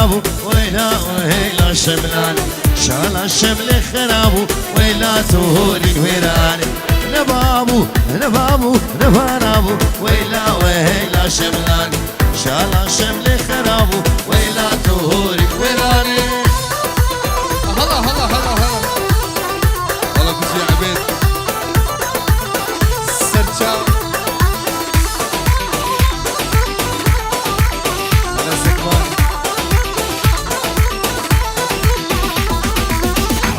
خرابو ويلا ويلا شملان شالا شمل خرابو ويلا تهوري الويراني نبابو نبابو نبارابو ويلا ويلا شملان شالا شمل خرابو ويلا تهوري الويراني هلا هلا هلا هلا هلا كوزي عبيد سرچاو هلا زكوان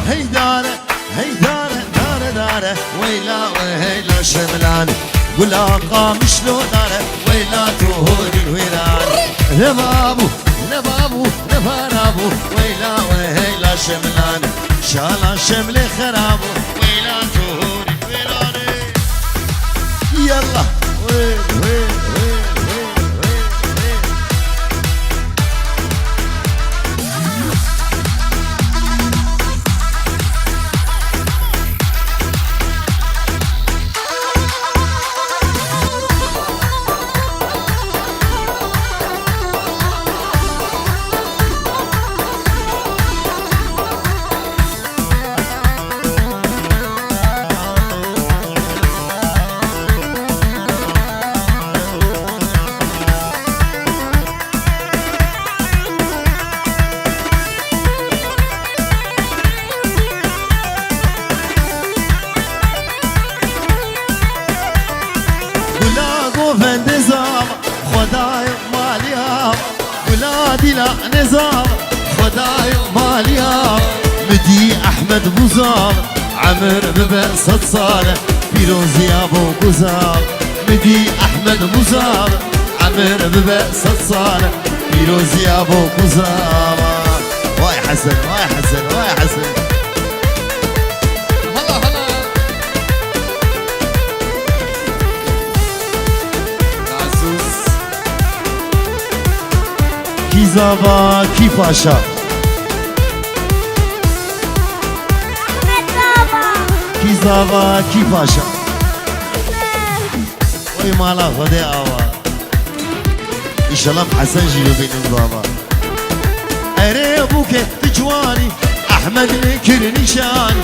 هيدارة هيدارة دارة دارة ويلا ويلا شملان ولا قام شلو دارة ويلا تهوري الويران نبابو نبابو نبارابو ويلا ويلا شملان شالا شمل خرابو ويلا تهوري الويران يلا وين وين وين وين وين وين خداي ماليا ولادي لا نزار خداي ماليا مدي احمد بوزار عمر ببسط صالح فيروز يا ابو بوزار مدي احمد بوزار عمر ببسط صالح فيروز يا ابو بوزار واي حسن واي حسن واي حسن Zava ki paşa ki zava ki paşa oy mala khode awa inşallah Hasan jilo benim zava ere buke tijwani Ahmed lekir nişani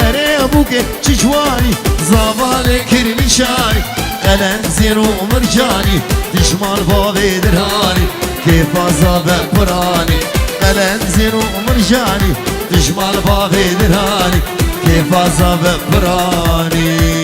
ere buke tijwani zava lekir nişani Kalen zero مرجاني تشمال بابي درهاني كيف عذاب قراني قلن زين ومرجاني تشمال بابي درهاني كيف عذاب قراني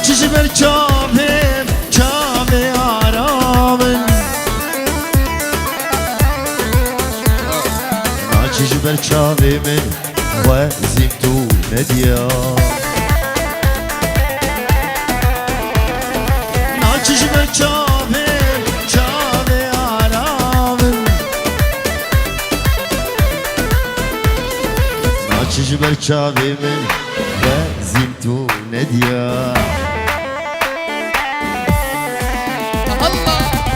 Çiçber çavim, çave aramın Çiçber çavimin ve zimtu medya Çiçber çavim, çave aramın Çiçber çavimin ve zimtu medya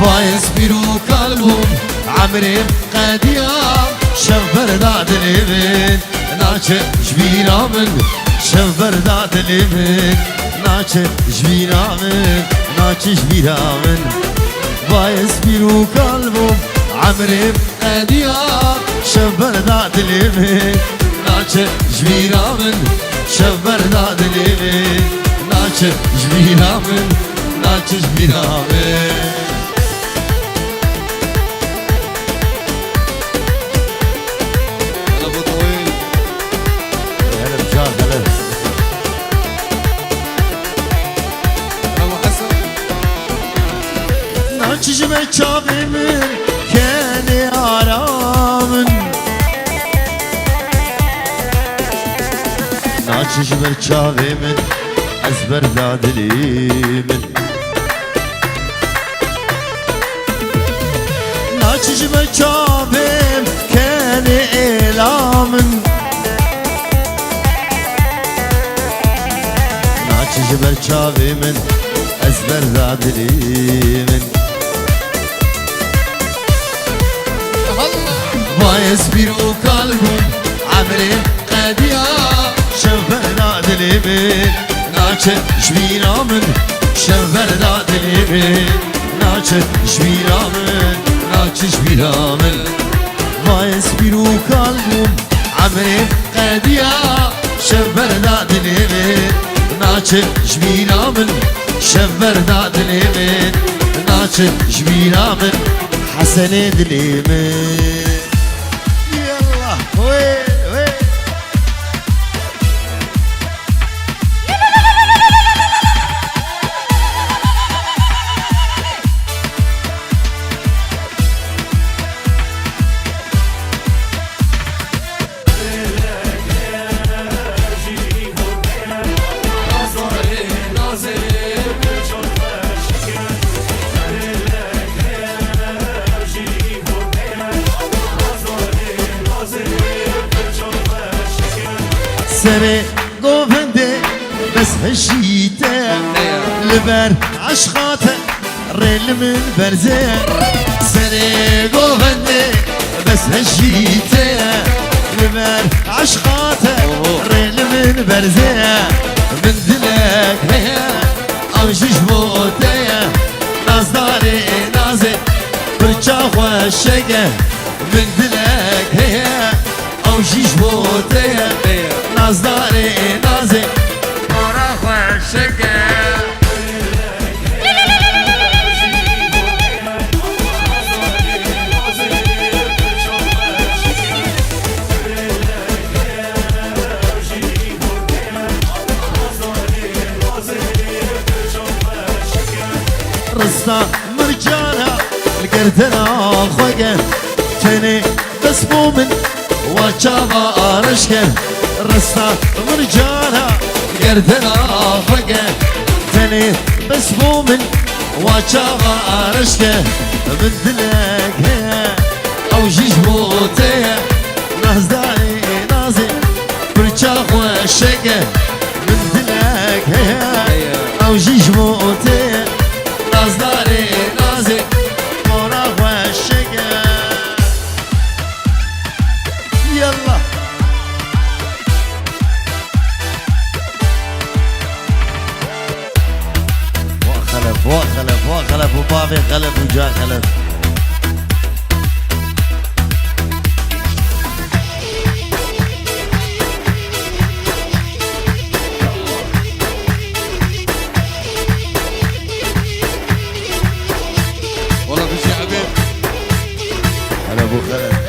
فيصبروا قلبهم عمري قديام شفر داد اليمين ناچه جبينا من شفر داد اليمين ناچه جبينا من ناچه جبينا من فيصبروا قلبهم عمري قديام شفر داد اليمين ناچه جبينا من شفر داد اليمين ناچه جبينا من ناچه جبينا من Çiçme çavimin kendi aramın Çiçme çavimin ezber dadilimin Çiçme çavim kendi elamın Çiçme برچاوی من از بردادلی من باعث بیرو قلبم عمري قديا شنفر دادلی من ناچه شبینا من شنفر دادلی من ناچه شبینا من ناچه شبینا من باعث بیرو قلبم عمري قديا شنفر دادلی من ناچه شبینا من شنفر دادلی من ناچه شبینا من حسن دلی من سري قوفندي بس هشيته لبر عشقاته ريل من برزه سري قوفندي بس هشيته لبر عشقاته ريل من برزه من دلك هيا او شش موته نازداري نازي برچا خوشگه من دلك هيا او شش موته نازداري نازي مورا خوشگه رستا مرجانا القردنا خوگه تني بس مومن وچاوا آرشکه رستا مرجانا القردنا خوگه تني بس مومن وچاوا آرشکه من دلك هيا او جيج موته نازداري نازي برچا خوشگه من دلك هيا او جيج موته نازداري نازي مورا خوشگه يلا وخلف وبابي خلف وجا خلف والله بيجي عبيد هلا ابو خلف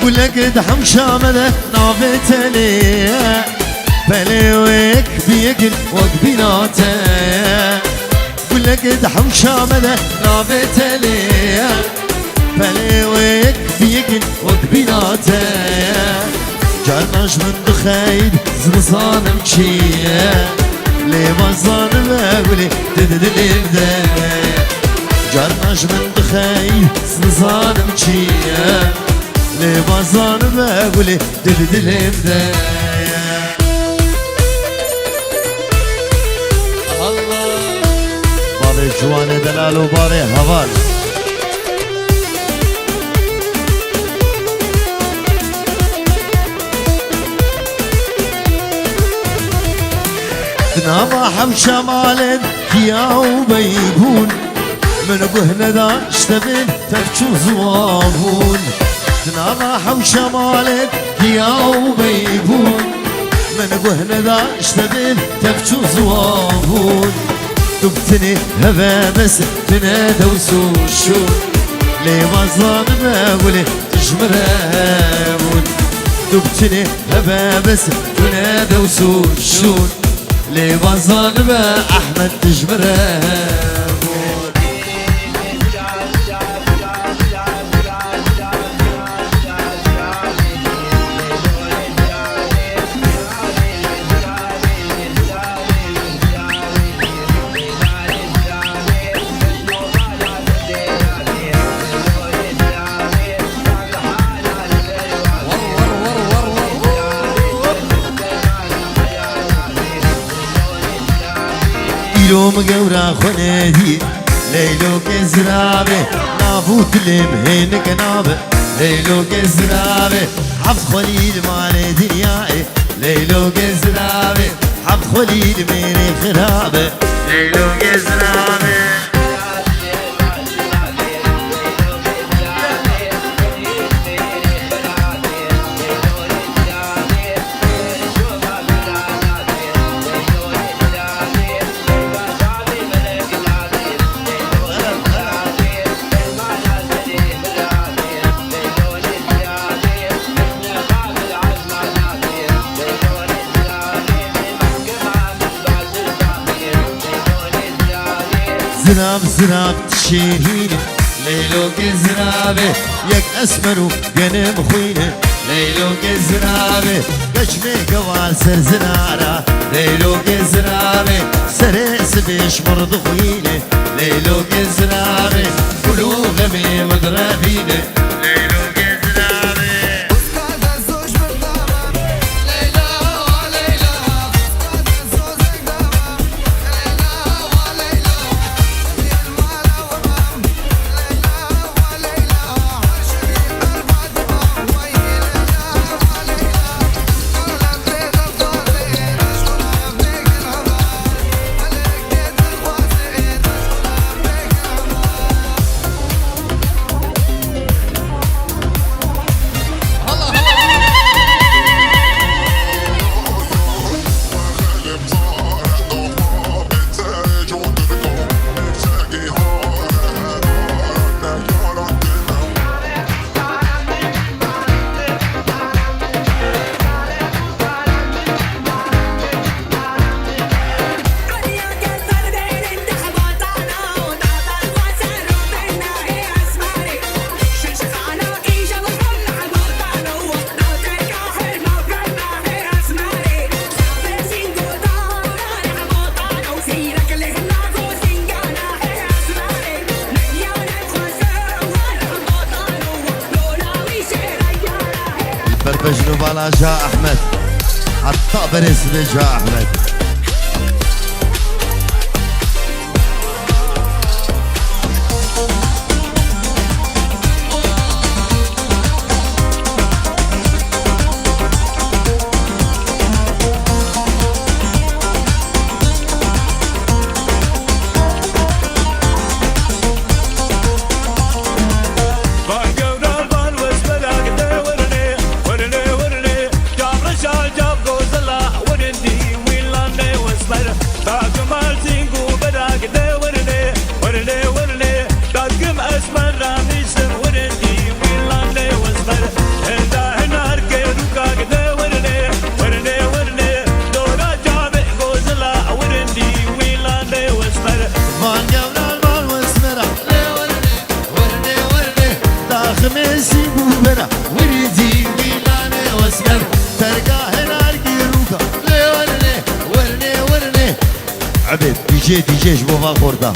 ولقد حمشامله نابتلي بليوك بيقل وقبيناته ولقد حمشامله نابتلي بليوك بيقل وقبيناته جرناش من دخيد زنصان مشيه لي بزان مقولي تدلي بدا جرناش من دخيد زنصان مشيه لبازان بقولي دلدلم ده الله بابي جوان دلال وبابي هوال دنابا حم شمالين كيا وبيبون من قهنا دا اشتبين تفشو زوابون دنابا حم شمالين كيا وبيبون من قهنا دا اشتبين تفشو زوابون دبتني هبا بس تنادى وسوشو لي بزان بقولي تجمرون دبتني هبا بس تنادى وسون شون لي بزان بأحمد تجمرون يوم قورا خنادي ليلو كزرابي نافوت لمهين كنابي ليلو كزرابي حفظ خليل مال دنياي ليلو كزرابي حفظ خليل ميري خرابي ليلو كزرابي زراب زراب تشيهيني ليلو كزرابي يك اسمرو بينم خويني ليلو كزرابي كشمي قوال سر زنارة ليلو كزرابي سريس بيش مرض خويني ليلو كزرابي كلو غمي مقربيني ليلو كزرابي بجنوب على جاء احمد حتى برسم جاء احمد عبيد دي جي جبوها خورده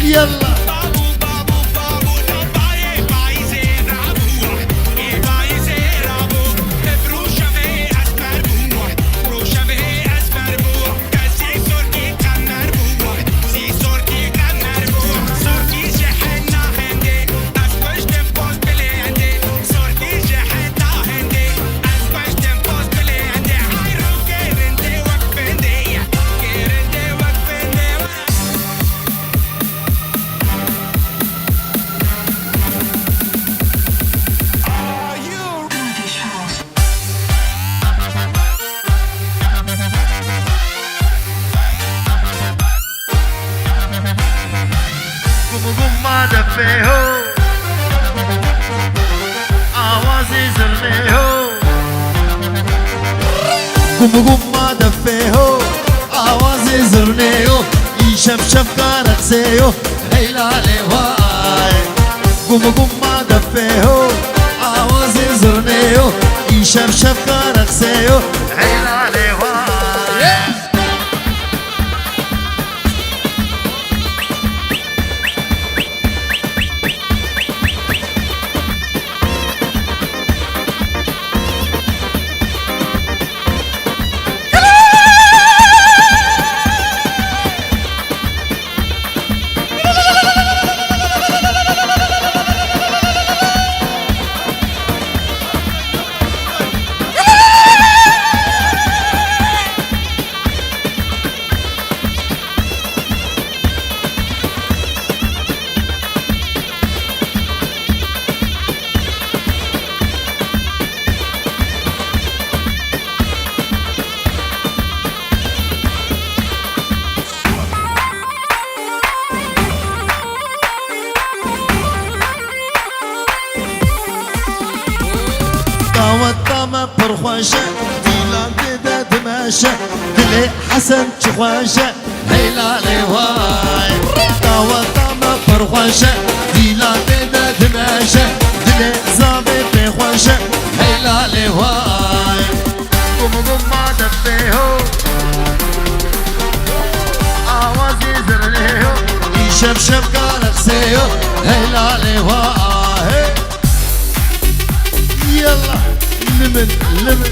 يلا ما دفيهو آوازي زرنيهو قم ما دفيهو آوازي زرنيهو يشفشف كاركسيهو هيلالي واي قم ما دفيهو آوازي زرنيهو يشفشف كاركسيهو هيلالي واي والطامة برخواشة ديلان ديدا دماشة دلي حسن تشخواشة هيلالي واي والطامة برخواشة ديلان ديدا دماشة دلي زابي بخواشة هيلالي واي قم ما دفيهو آوازي زرليهو يشفشف كالكسيهو هيلالي واي يلا لمن لمن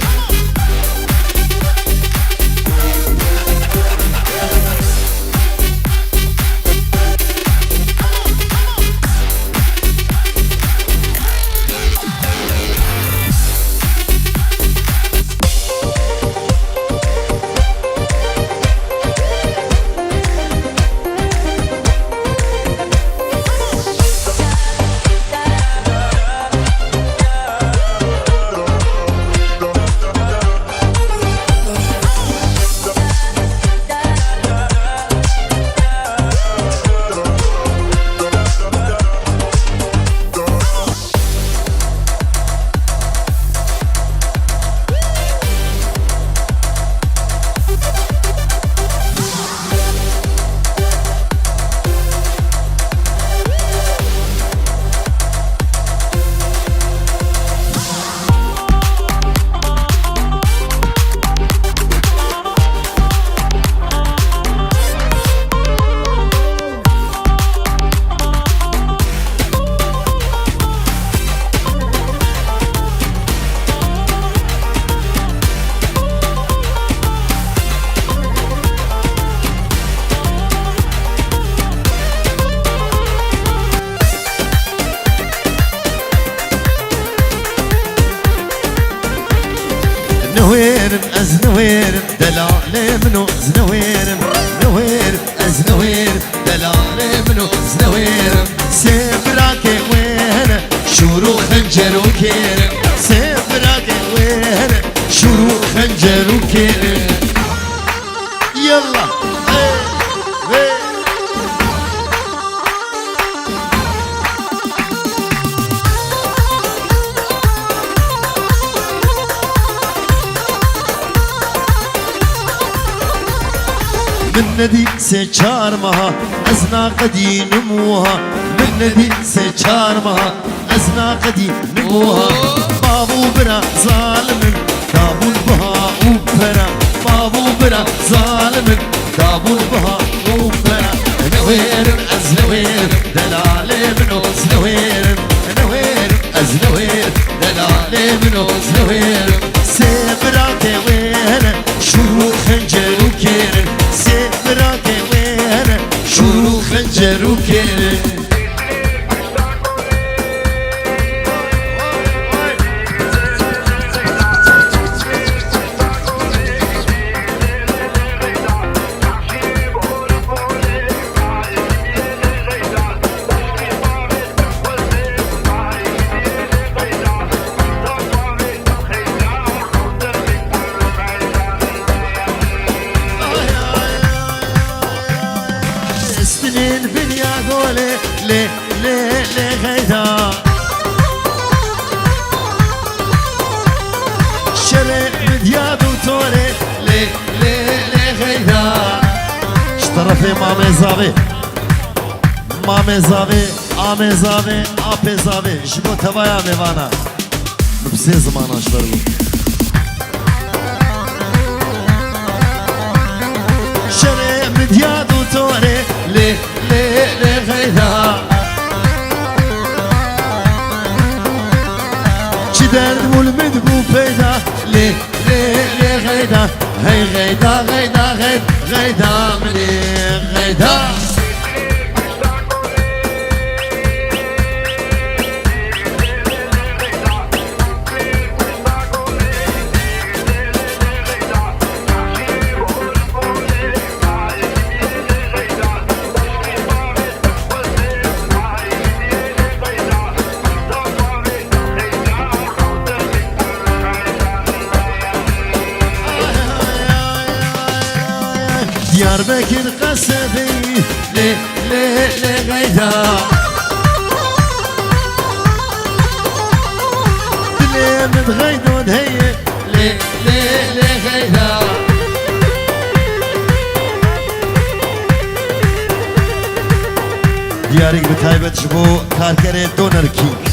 نويرم أزنويرم دلالي منو زنويرم نويرم أزنويرم دلالي منو زنويرم سيفراكي وين شورو خنجر وكيرم سيفراكي وين شورو خنجر وكيرم يلا هي هي من ندي سيشار مها أزنا قدي نموها من ندي سيشار مها أزنا قدي نموها بابو برا ظالم دابو بها وبرا بابو برا ظالم دابو بها وبرا نوير أزنوير دلالي منو زنوير نوير أزنوير دلالي منو زنوير سبراكي وين شروع خنجر وكير سبراكي وين شروع خنجر وكير غيدا شرق مدياد وتوري لي غيدا اشترفي مامي زابي مامي زابي آمي زابي آبي زابي شبو تبايا ميوانا بسي زمانا اشترلو شرق مدياد وتوري لي غيدا درد والمد بو بيدا لي غيدا هي غيدا غيدا مني غيدا دياربكر قصبي لي غيدا دلي متغيدون هي لي غيدا ديارك بتايبت شبو كاركري دونر كينج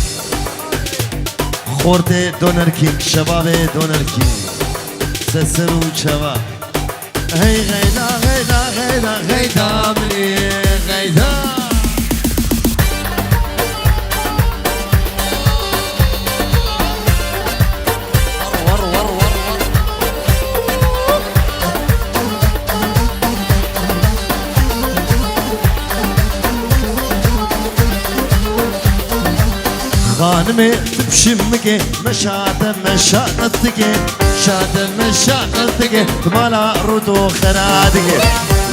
خورتي دونر كينج شبابي دونر كينج سسرو شباب هي غيدا مني غيدا ور خانمي بشمكي مشاطتك مشاطتك مالا رودو خرادك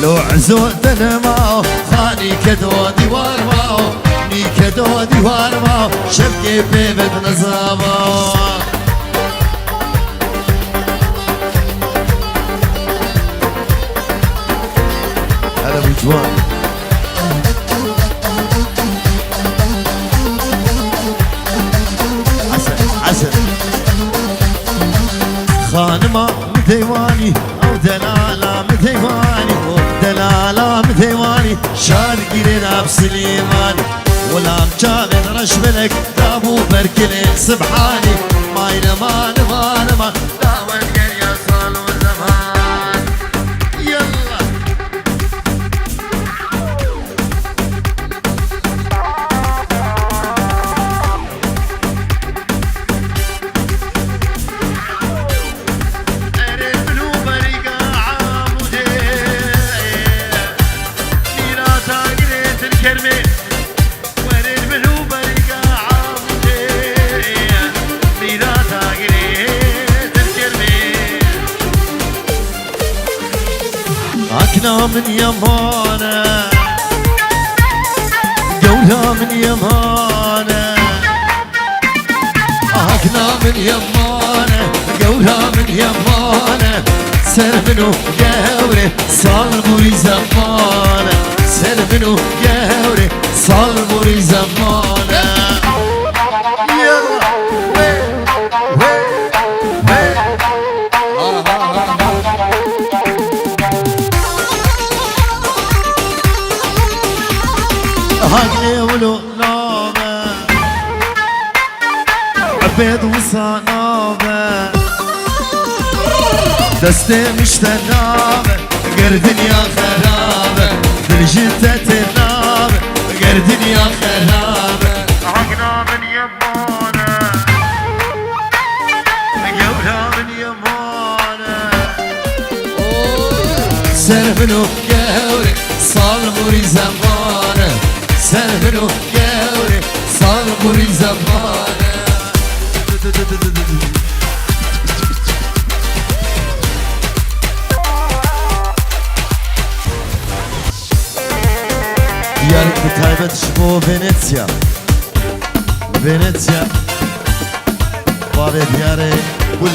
لو عزوت نماو خاني كدو ديوار ماو ني كدو ديوار ماو شبكي بيبت نظامو هلا بجوان حسن خانمة مديواني أو دلالة مديواني دلالة مديواني شارقي لنا بسليماني ولا مجاغد رشبلك دابو بركلين سبحاني ماي نمان ما داول يا صالو زمان يلا أكنا من يمانة قولها من يمانة أكنا من يمانة قولها من يمانة سر منو قوري صالبوري زمانة سر منو قوري صالبوري زمانة يلا هاقلي ولو نومه عبيد وصانومه دستي مش تنامه قردن يا خرابه بالجتة النار قرد يا خلابة عقنا من يمانة قولها من يمانة سربنو قوري صار مري زمانة سربنو قوري صار مري زمانة ديارك بتايبت شبو فينيسيا فينيسيا بابي دياري قول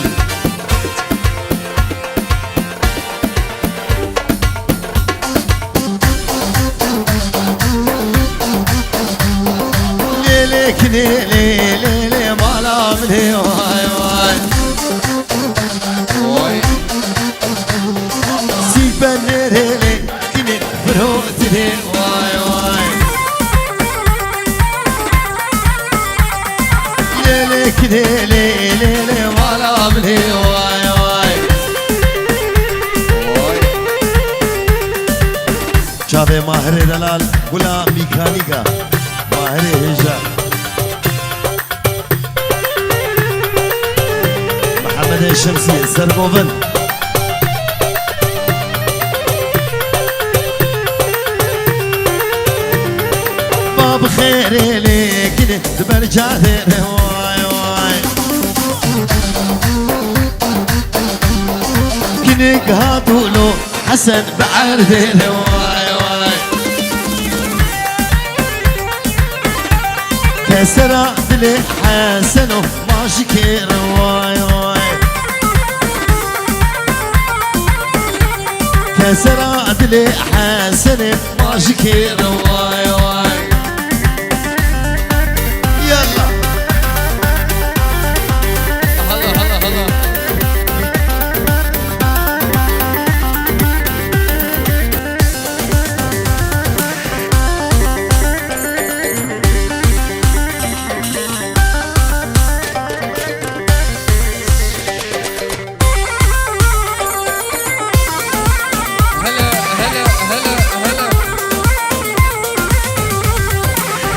ليلك ليلي ليلي مالا مني واي واي واي سيبا ليلي كني بروتني واي واي ليلك ليلي ليلي مالا مني واي واي واي شافي ماهر دلال ولا ميكانيكا ماهر هجا محمد الشمسي سربوفن ما بخير ليك برجع واي واي كنك هاتولو حسن بعرض واي واي كسر دلي حسن وما شكر واي واي كسر دلي حسن ما شكر واي واي يلا هلا هلا هلا هلا هلا هلا هلا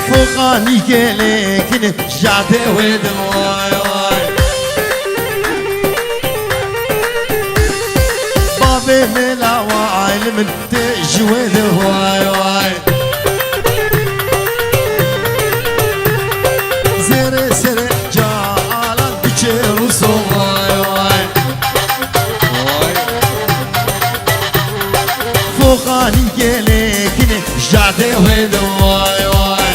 فوقاني كليكن جعتي ود واي واي بابي ملا واي من تجود واي واي زر سر جالا بچرو سو واي واي واي فوقاني كليكن جعتي ود واي واي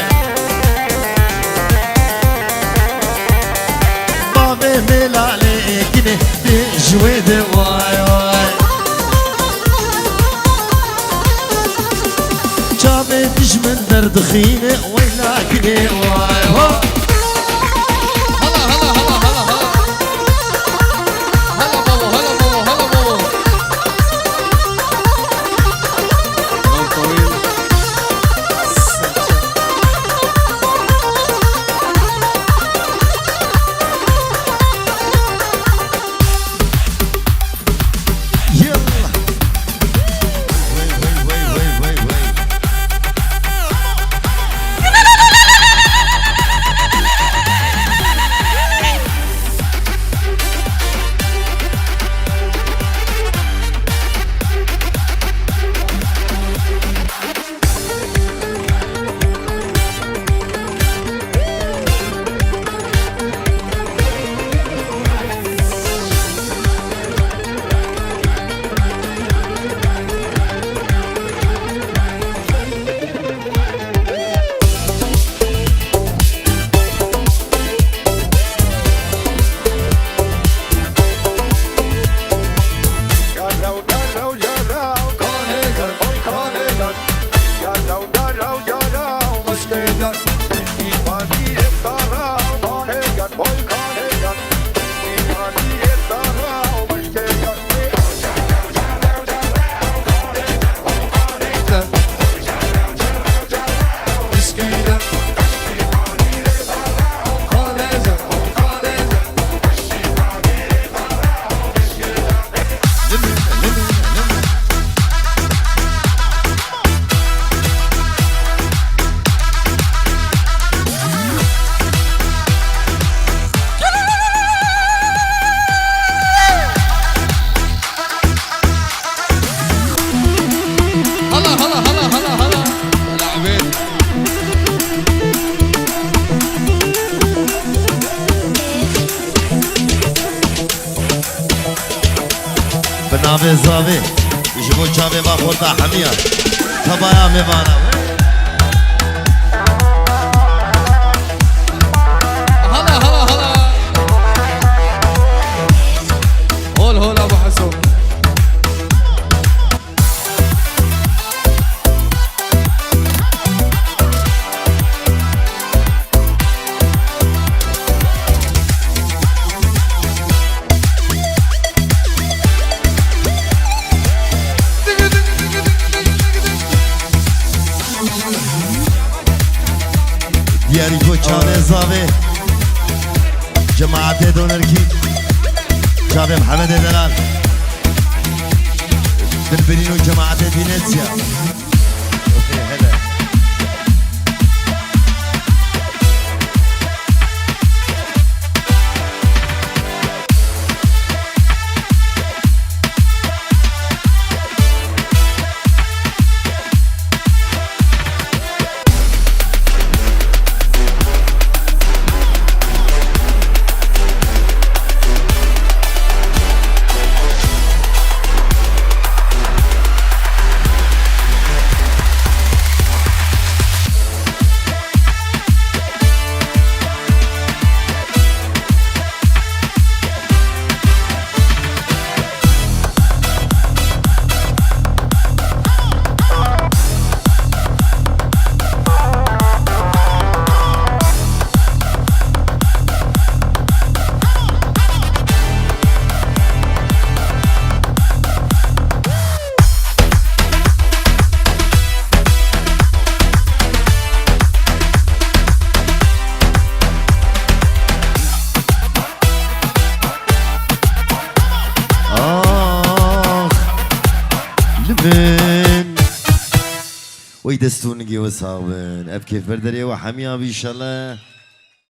بابي ملا ليكن تجود واي واي جابي من درد خينه ولكن واي واي هلا هلا هلا هلا هلا هلا بابا هلا بابا هلا بابا يوم طويل يلا وي نابه زاوه جبو چاوه با خورده حمیا تبایا میوانه هلا هلا هلا هول هول ابو حسن دیاری کو چاوه زاوه جماعت دونرکی چاوه محمد دلال بلبلین و جماعت دینتیا هلا لبن ويدستونقي وصابن ابكي فردري وحميا بيشالله